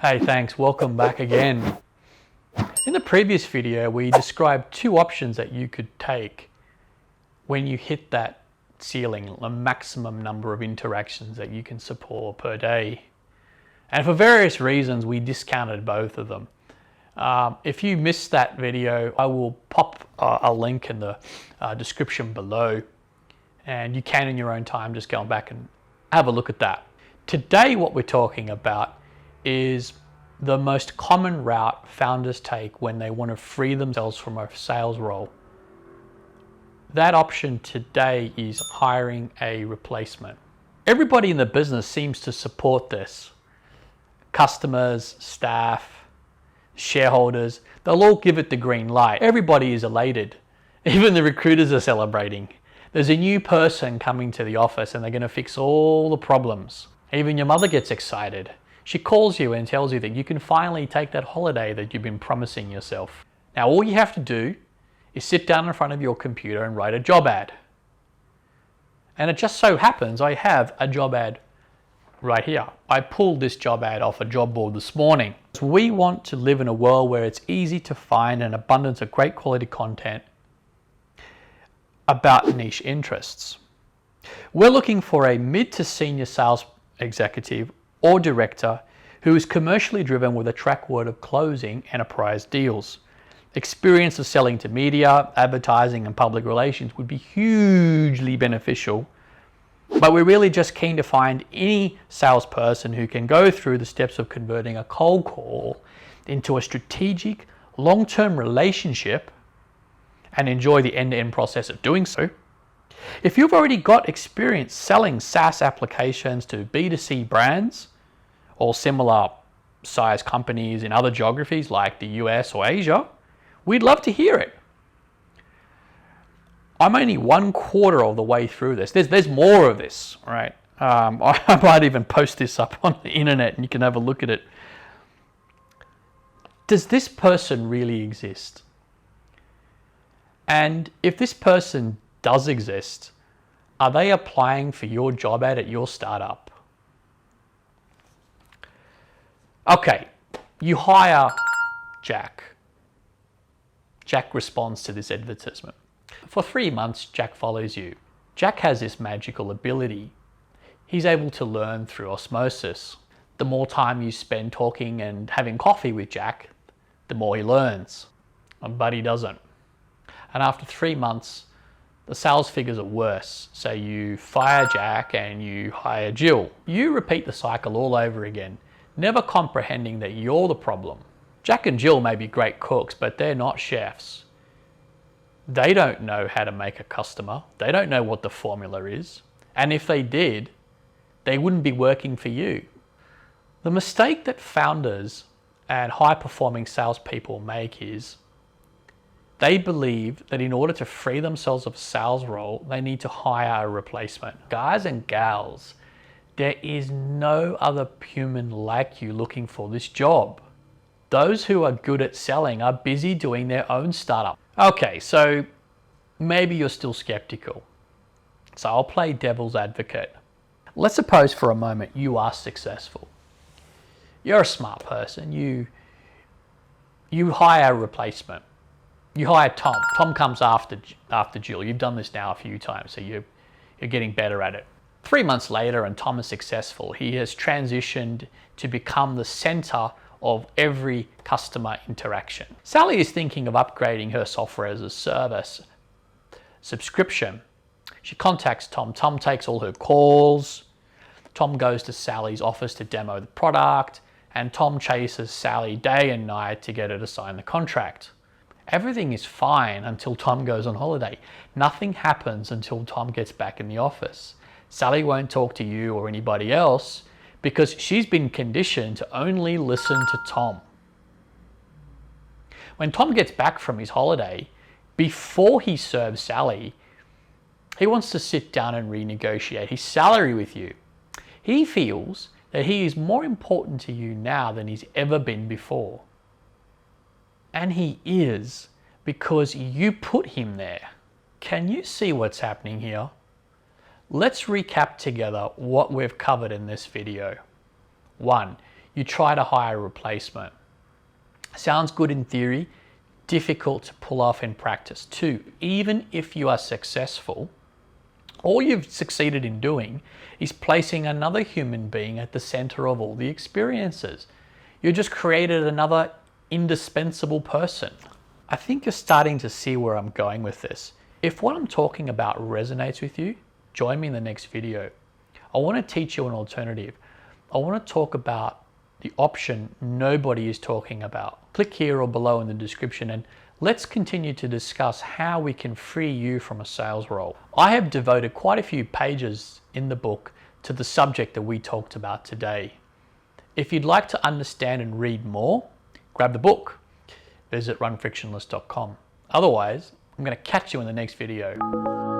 Hey, thanks. Welcome back again. In the previous video, we described two options that you could take when you hit that ceiling, the maximum number of interactions that you can support per day. And for various reasons, we discounted both of them. If you missed that video, I will pop a link in the description below, and you can in your own time just go back and have a look at that. Today, what we're talking about is the most common route founders take when they want to free themselves from a sales role. That option today is hiring a replacement. Everybody in the business seems to support this. Customers, staff, shareholders, they'll all give it the green light. Everybody is elated. Even the recruiters are celebrating. There's a new person coming to the office and they're going to fix all the problems. Even your mother gets excited. She calls you and tells you that you can finally take that holiday that you've been promising yourself. Now, all you have to do is sit down in front of your computer and write a job ad. And it just so happens I have a job ad right here. I pulled this job ad off a job board this morning. We want to live in a world where it's easy to find an abundance of great quality content about niche interests. We're looking for a mid to senior sales executive or director who is commercially driven with a track record of closing enterprise deals. Experience of selling to media, advertising, and public relations would be hugely beneficial, but we're really just keen to find any salesperson who can go through the steps of converting a cold call into a strategic, long-term relationship and enjoy the end-to-end process of doing so. If you've already got experience selling SaaS applications to B2C brands or similar size companies in other geographies like the US or Asia, we'd love to hear it. I'm only 1/4 of the way through this. There's more of this, right? I might even post this up on the internet and you can have a look at it. Does this person really exist? And if this person does exist, are they applying for your job ad at your startup? Okay, you hire Jack. Jack responds to this advertisement. For 3 months, Jack follows you. Jack has this magical ability. He's able to learn through osmosis. The more time you spend talking and having coffee with Jack, the more he learns. But he doesn't. And after 3 months, the sales figures are worse. So you fire Jack and you hire Jill. You repeat the cycle all over again, never comprehending that you're the problem. Jack and Jill may be great cooks, but they're not chefs. They don't know how to make a customer. They don't know what the formula is. And if they did, they wouldn't be working for you. The mistake that founders and high-performing salespeople make is they believe that in order to free themselves of a sales role, they need to hire a replacement. Guys and gals, there is no other human like you looking for this job. Those who are good at selling are busy doing their own startup. Okay, so maybe you're still skeptical. So I'll play devil's advocate. Let's suppose for a moment you are successful. You're a smart person. You hire a replacement. You hire Tom. Tom comes after Jill. You've done this now a few times, so you're getting better at it. 3 months later, and Tom is successful. He has transitioned to become the center of every customer interaction. Sally is thinking of upgrading her software as a service subscription. She contacts Tom. Tom takes all her calls. Tom goes to Sally's office to demo the product, and Tom chases Sally day and night to get her to sign the contract. Everything is fine until Tom goes on holiday. Nothing happens until Tom gets back in the office. Sally won't talk to you or anybody else because she's been conditioned to only listen to Tom. When Tom gets back from his holiday, before he serves Sally, he wants to sit down and renegotiate his salary with you. He feels that he is more important to you now than he's ever been before. And he is, because you put him there. Can you see what's happening here? Let's recap together what we've covered in this video. 1. you try to hire a replacement. Sounds good in theory, difficult to pull off in practice. 2, even if you are successful, all you've succeeded in doing is placing another human being at the center of all the experiences. You just created another indispensable person. I think you're starting to see where I'm going with this. If what I'm talking about resonates with you, join me in the next video. I want to teach you an alternative. I want to talk about the option nobody is talking about. Click here or below in the description and let's continue to discuss how we can free you from a sales role. I have devoted quite a few pages in the book to the subject that we talked about today. If you'd like to understand and read more, grab the book. Visit runfrictionless.com. Otherwise, I'm going to catch you in the next video.